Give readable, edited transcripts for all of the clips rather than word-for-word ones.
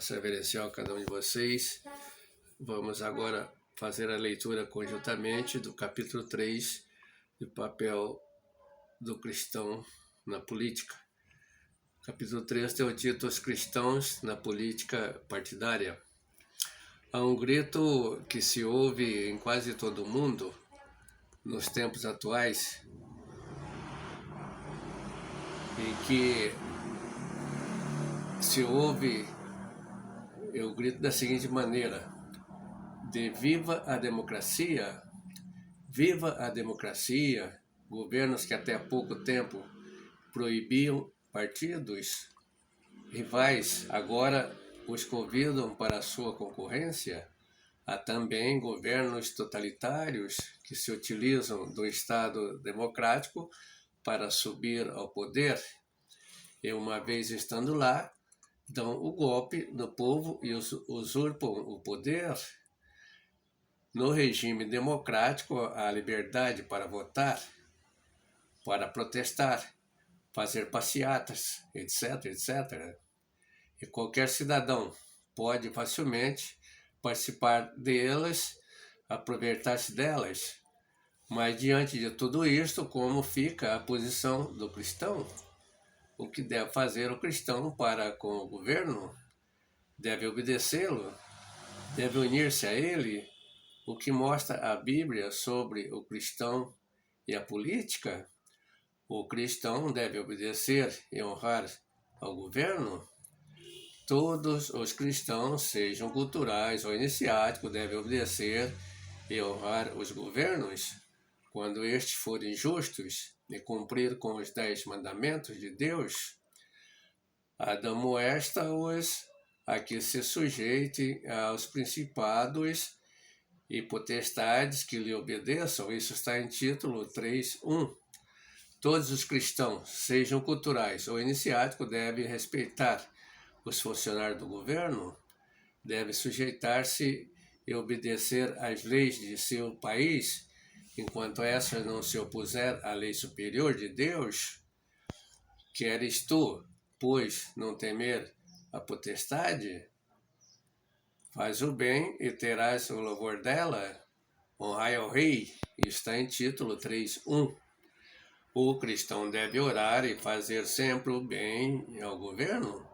Paz reverencial a cada um de vocês. Vamos agora fazer a leitura conjuntamente do capítulo 3 do papel do cristão na política. Capítulo 3 tem o título Os Cristãos na Política Partidária. Há um grito que se ouve em quase todo o mundo nos tempos atuais, em que se ouve o grito da seguinte maneira: de viva a democracia, governos que até há pouco tempo proibiam partidos rivais, agora os convidam para a sua concorrência. Há também governos totalitários que se utilizam do Estado democrático para subir ao poder e, uma vez estando lá, dão o golpe no povo e usurpam o poder. No regime democrático, há liberdade para votar, para protestar, fazer passeatas, etc., etc. E qualquer cidadão pode facilmente participar delas, aproveitar-se delas. Mas diante de tudo isto, como fica a posição do cristão? O que deve fazer o cristão para com o governo? Deve obedecê-lo? Deve unir-se a ele? O que mostra a Bíblia sobre o cristão e a política? O cristão deve obedecer e honrar ao governo? Todos os cristãos, sejam culturais ou iniciáticos, devem obedecer e honrar os governos quando estes forem justos e cumprir com os 10 mandamentos de Deus. Admoesta-os a que se sujeite aos principados e potestades, que lhe obedeçam. Isso está em título 3:1. Todos os cristãos, sejam culturais ou iniciáticos, devem respeitar os funcionários do governo, devem sujeitar-se e obedecer às leis de seu país, enquanto essa não se opuser à lei superior de Deus. Queres tu, pois, não temer a potestade? Faz o bem e terás o louvor dela. Honrai ao rei. Está em título 3:1. O cristão deve orar e fazer sempre o bem ao governo.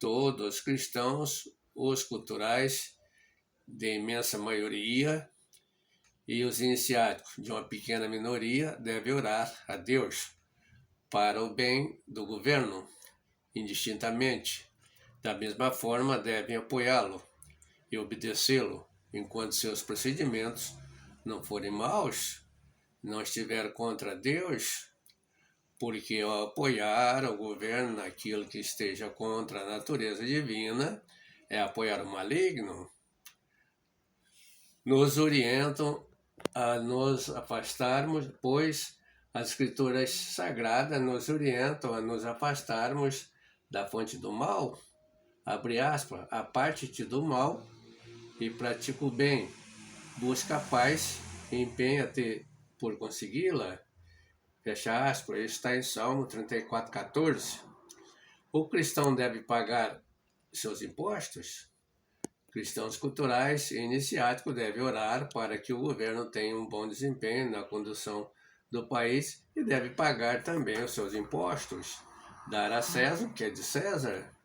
Todos os cristãos, os culturais, de imensa maioria, e os iniciáticos, de uma pequena minoria, devem orar a Deus para o bem do governo, indistintamente. Da mesma forma, devem apoiá-lo e obedecê-lo, enquanto seus procedimentos não forem maus, não estiver contra Deus, porque ao apoiar o governo naquilo que esteja contra a natureza divina, é apoiar o maligno. Nos orientam a nos afastarmos, pois as Escrituras Sagradas nos orientam a nos afastarmos da fonte do mal. Abre aspas, aparte-te do mal e pratica o bem, busca a paz e empenha-te por consegui-la. Fecha aspas, isso está em Salmo 34:14. O cristão deve pagar seus impostos? Cristãos culturais e iniciáticos devem orar para que o governo tenha um bom desempenho na condução do país e deve pagar também os seus impostos. Dar a César o que é de César.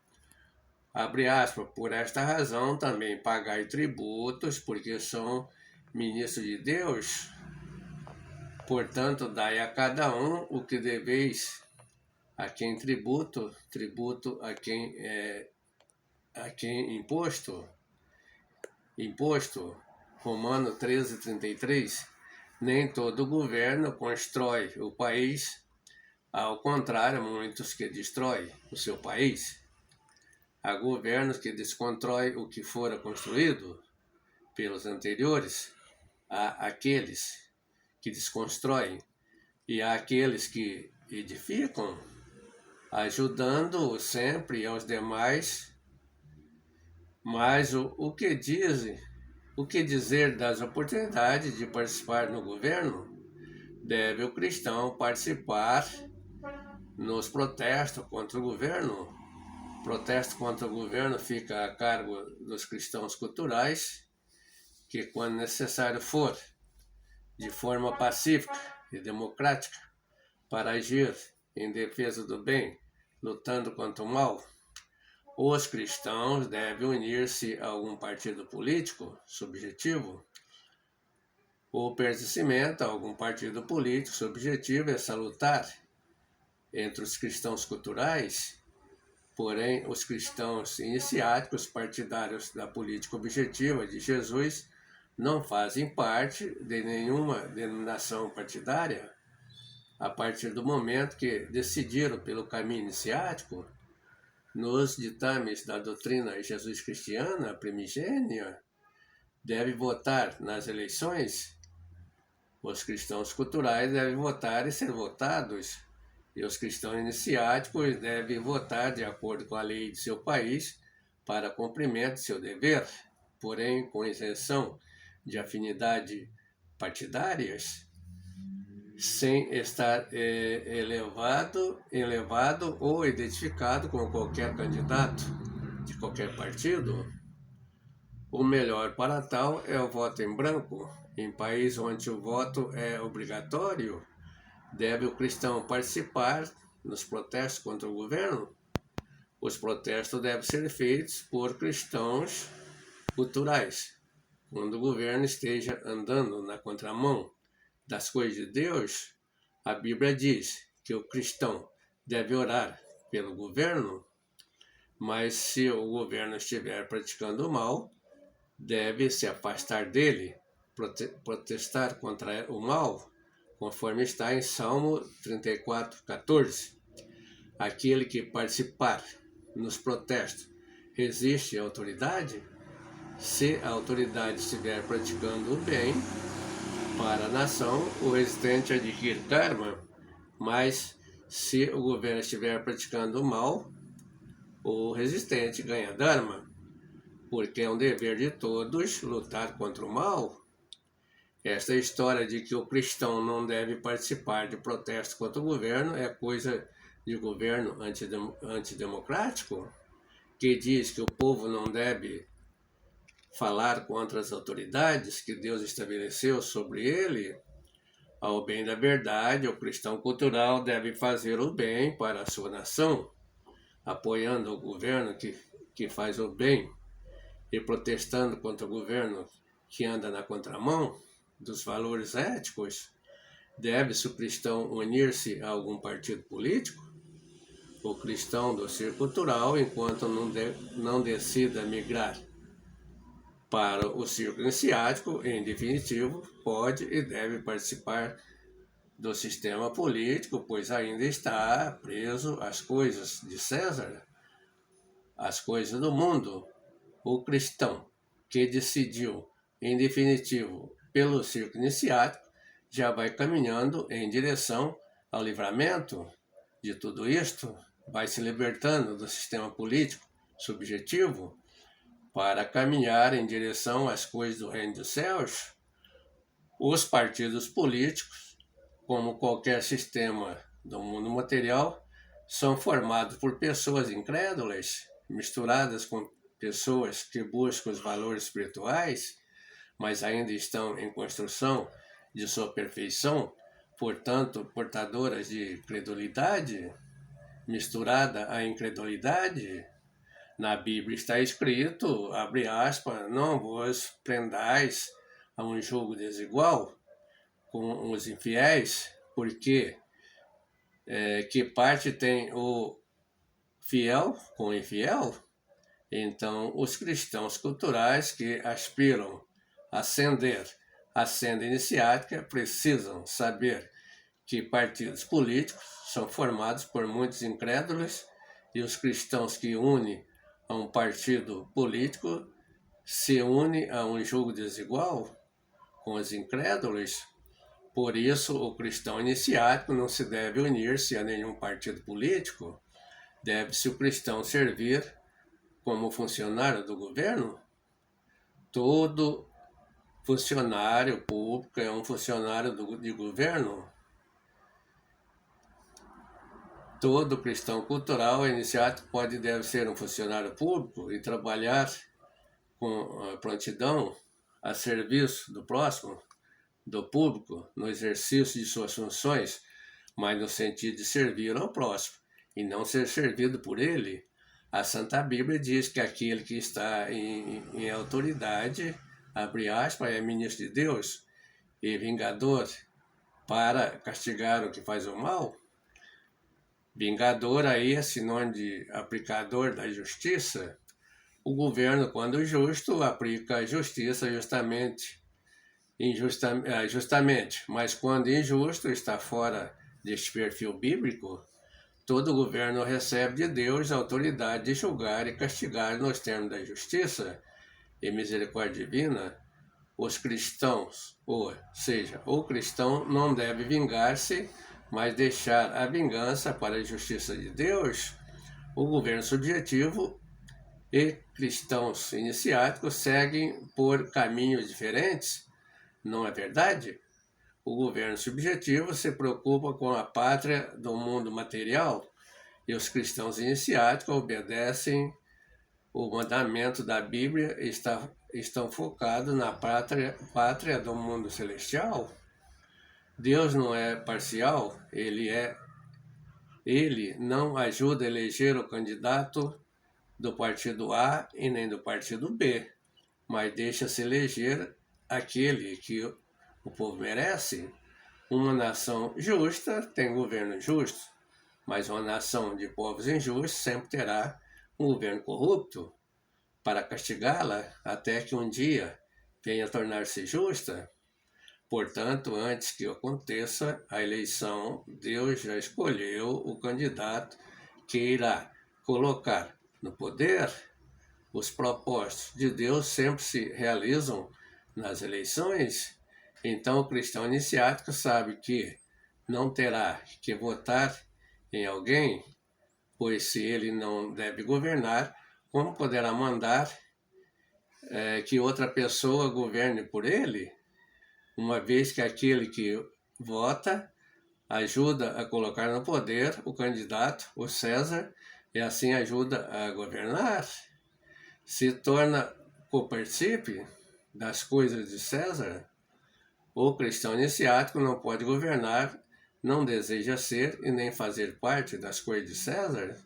Abre aspas, por esta razão também pagai tributos, porque são ministros de Deus. Portanto, dai a cada um o que deveis. A quem tributo a quem imposto. Romano 13:33. Nem todo governo constrói o país, ao contrário, muitos que destroem o seu país. Há governos que desconstroem o que fora construído pelos anteriores, há aqueles que desconstroem e há aqueles que edificam, ajudando sempre aos demais. Mas o que dizer das oportunidades de participar no governo? Deve o cristão participar nos protestos contra o governo? Protesto contra o governo fica a cargo dos cristãos culturais, que, quando necessário for, de forma pacífica e democrática, para agir em defesa do bem, lutando contra o mal, os cristãos devem unir-se a algum partido político subjetivo. O pertencimento a algum partido político subjetivo é salutar entre os cristãos culturais, porém os cristãos iniciáticos partidários da política objetiva de Jesus não fazem parte de nenhuma denominação partidária. A partir do momento que decidiram pelo caminho iniciático, nos ditames da doutrina Jesus cristiana primigênia, deve votar nas eleições. Os cristãos culturais devem votar e ser votados, e os cristãos iniciáticos devem votar de acordo com a lei de seu país para cumprimento de seu dever, porém com isenção de afinidade partidárias, sem estar elevado ou identificado com qualquer candidato de qualquer partido. O melhor para tal é o voto em branco. Em país onde o voto é obrigatório, deve o cristão participar nos protestos contra o governo? Os protestos devem ser feitos por cristãos culturais, quando o governo esteja andando na contramão das coisas de Deus. A Bíblia diz que o cristão deve orar pelo governo, mas se o governo estiver praticando o mal, deve se afastar dele, protestar contra o mal, conforme está em Salmo 34:14. Aquele que participar nos protestos resiste à autoridade? Se a autoridade estiver praticando o bem para a nação, o resistente adquire karma, mas se o governo estiver praticando o mal, o resistente ganha dharma, porque é um dever de todos lutar contra o mal. Esta história de que o cristão não deve participar de protestos contra o governo é coisa de governo antidemocrático, que diz que o povo não deve falar contra as autoridades que Deus estabeleceu sobre ele. Ao bem da verdade, o cristão cultural deve fazer o bem para a sua nação, apoiando o governo que faz o bem e protestando contra o governo que anda na contramão dos valores éticos. Deve-se o cristão unir-se a algum partido político? O cristão do ser cultural, enquanto não decida migrar para o círculo iniciático, em definitivo, pode e deve participar do sistema político, pois ainda está preso às coisas de César, às coisas do mundo. O cristão que decidiu, em definitivo, pelo círculo iniciático, já vai caminhando em direção ao livramento de tudo isto, vai se libertando do sistema político subjetivo para caminhar em direção às coisas do reino dos céus. Os partidos políticos, como qualquer sistema do mundo material, são formados por pessoas incrédulas, misturadas com pessoas que buscam os valores espirituais, mas ainda estão em construção de sua perfeição, portanto, portadoras de credulidade, misturada à incredulidade. Na Bíblia está escrito, abre aspas, não vos prendais a um julgo desigual com os infiéis, porque que parte tem o fiel com o infiel? Então, os cristãos culturais que aspiram a ascender a senda iniciática precisam saber que partidos políticos são formados por muitos incrédulos e os cristãos que unem a um partido político se unem a um julgo desigual com os incrédulos. Por isso, o cristão iniciático não se deve unir-se a nenhum partido político. Deve-se o cristão servir como funcionário do governo? Todo funcionário público é um funcionário de governo. Todo cristão cultural iniciático pode e deve ser um funcionário público e trabalhar com prontidão a serviço do próximo, do público, no exercício de suas funções, mas no sentido de servir ao próximo e não ser servido por ele. A Santa Bíblia diz que aquele que está em autoridade, abre aspas, é ministro de Deus e vingador para castigar o que faz o mal. Vingador aí é sinônimo de aplicador da justiça. O governo, quando justo, aplica a justiça justamente, mas quando injusto, está fora deste perfil bíblico. Todo governo recebe de Deus a autoridade de julgar e castigar nos termos da justiça e misericórdia divina. Os cristãos, ou seja, o cristão não deve vingar-se, mas deixar a vingança para a justiça de Deus. O governo subjetivo e cristãos iniciáticos seguem por caminhos diferentes, não é verdade? O governo subjetivo se preocupa com a pátria do mundo material e os cristãos iniciáticos obedecem o mandamento da Bíblia e estão focados na pátria do mundo celestial. Deus não é parcial, ele não ajuda a eleger o candidato do partido A e nem do partido B, mas deixa-se eleger aquele que o povo merece. Uma nação justa tem governo justo, mas uma nação de povos injustos sempre terá um governo corrupto. Para castigá-la, até que um dia venha a tornar-se justa. Portanto, antes que aconteça a eleição, Deus já escolheu o candidato que irá colocar no poder. Os propósitos de Deus sempre se realizam nas eleições. Então, o cristão iniciático sabe que não terá que votar em alguém, pois se ele não deve governar, como poderá mandar que outra pessoa governe por ele, uma vez que aquele que vota ajuda a colocar no poder o candidato, o César, e assim ajuda a governar? Se torna copartícipe das coisas de César? O cristão iniciático não pode governar, não deseja ser e nem fazer parte das coisas de César?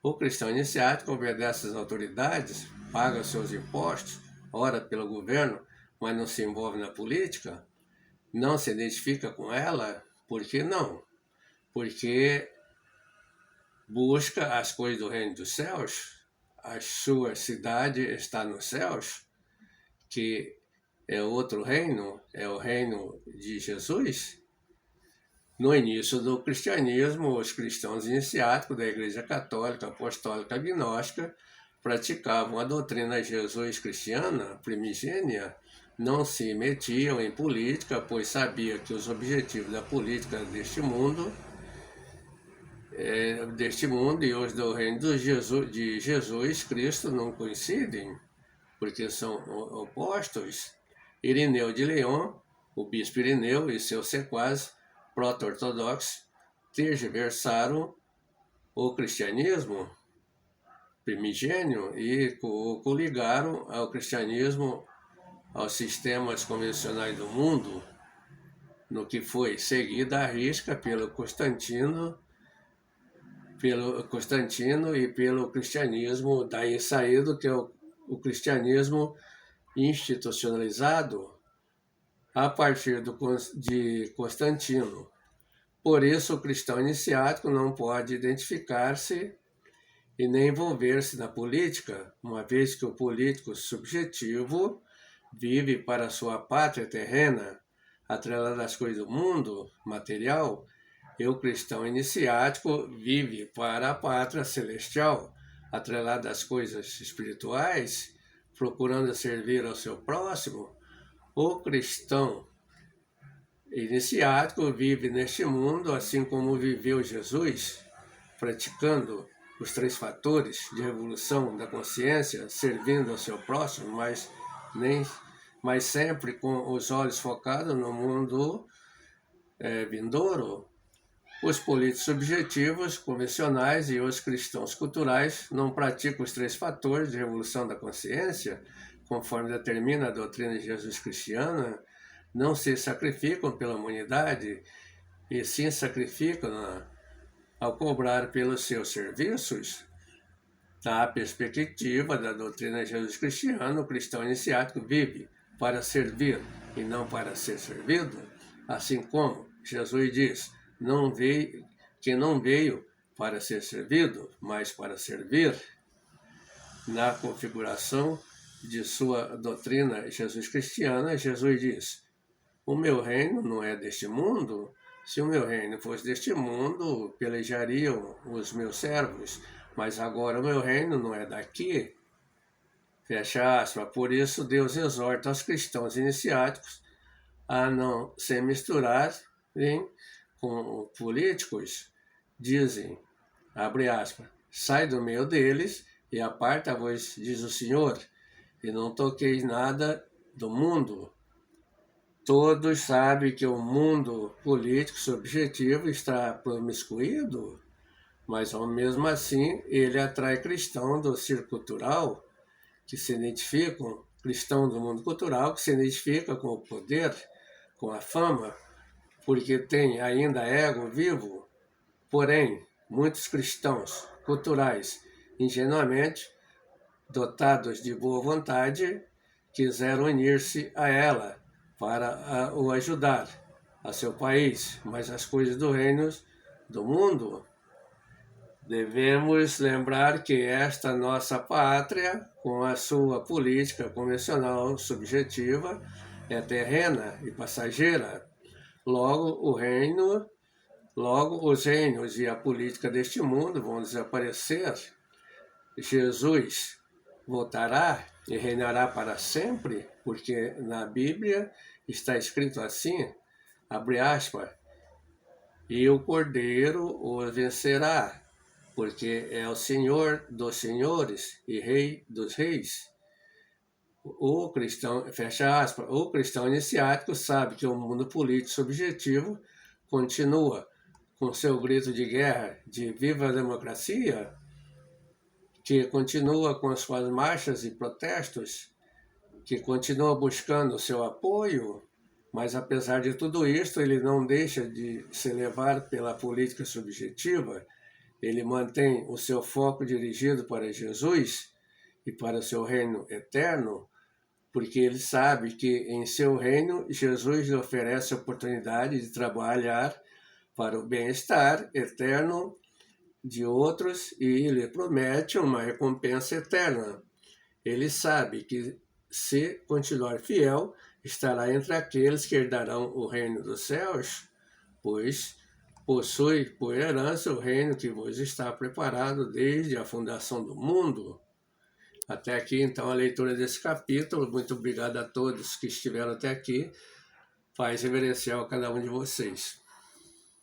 O cristão iniciático obedece às autoridades, paga seus impostos, ora pelo governo, mas não se envolve na política? Não se identifica com ela? Por que não? Porque busca as coisas do reino dos céus, a sua cidade está nos céus, que é outro reino, é o reino de Jesus. No início do cristianismo, os cristãos iniciáticos da Igreja Católica Apostólica Gnóstica praticavam a doutrina Jesus cristiana primigênia, não se metiam em política, pois sabia que os objetivos da política deste mundo e os do reino de Jesus Cristo não coincidem, porque são opostos. Irineu de León, o bispo Irineu e seus sequazes proto-ortodoxos tergiversaram o cristianismo primigênio e o coligaram ao cristianismo aos sistemas convencionais do mundo, no que foi seguida à risca pelo Constantino e pelo cristianismo daí saído, que é o cristianismo institucionalizado a partir de Constantino. Por isso, o cristão iniciático não pode identificar-se e nem envolver-se na política, uma vez que o político subjetivo vive para sua pátria terrena, atrelado às coisas do mundo material, e o cristão iniciático vive para a pátria celestial, atrelado às coisas espirituais, procurando servir ao seu próximo. O cristão iniciático vive neste mundo assim como viveu Jesus, praticando os 3 fatores de revolução da consciência, servindo ao seu próximo, mas sempre com os olhos focados no mundo vindouro. Os políticos subjetivos, convencionais e os cristãos culturais não praticam os 3 fatores de revolução da consciência, conforme determina a doutrina de Jesus cristiana, não se sacrificam pela humanidade e sim sacrificam ao cobrar pelos seus serviços. Na perspectiva da doutrina de Jesus cristiana, o cristão iniciático vive para servir e não para ser servido, assim como Jesus diz, que não veio para ser servido, mas para servir. Na configuração de sua doutrina Jesus cristiana, Jesus diz, o meu reino não é deste mundo. Se o meu reino fosse deste mundo, pelejariam os meus servos, mas agora o meu reino não é daqui. Fecha aspas. Por isso, Deus exorta os cristãos iniciáticos a não se misturarem com políticos. Dizem, abre aspas, sai do meio deles e aparta-vos, diz o Senhor, e não toqueis nada do mundo. Todos sabem que o mundo político subjetivo está promiscuído, mas mesmo assim ele atrai cristãos do círculo cultural que se identificam, cristãos do mundo cultural que se identificam com o poder, com a fama, porque tem ainda ego vivo. Porém, muitos cristãos culturais, ingenuamente dotados de boa vontade, quiseram unir-se a ela para o ajudar, a seu país, mas as coisas do reino do mundo. Devemos lembrar que esta nossa pátria, com a sua política convencional subjetiva, é terrena e passageira. Logo os reinos e a política deste mundo vão desaparecer. Jesus voltará e reinará para sempre, porque na Bíblia está escrito assim, abre aspas, e o Cordeiro o vencerá, porque é o Senhor dos senhores e Rei dos reis. O cristão, fecha aspas, o cristão iniciático sabe que o mundo político subjetivo continua com seu grito de guerra de viva a democracia, que continua com as suas marchas e protestos, que continua buscando o seu apoio, mas apesar de tudo isso, ele não deixa de se levar pela política subjetiva, ele mantém o seu foco dirigido para Jesus e para o seu reino eterno, porque ele sabe que em seu reino Jesus lhe oferece a oportunidade de trabalhar para o bem-estar eterno de outros e lhe promete uma recompensa eterna. Ele sabe que, se continuar fiel, estará entre aqueles que herdarão o reino dos céus, pois possui por herança o reino que vos está preparado desde a fundação do mundo. Até aqui, então, a leitura desse capítulo. Muito obrigado a todos que estiveram até aqui. Paz reverencial a cada um de vocês.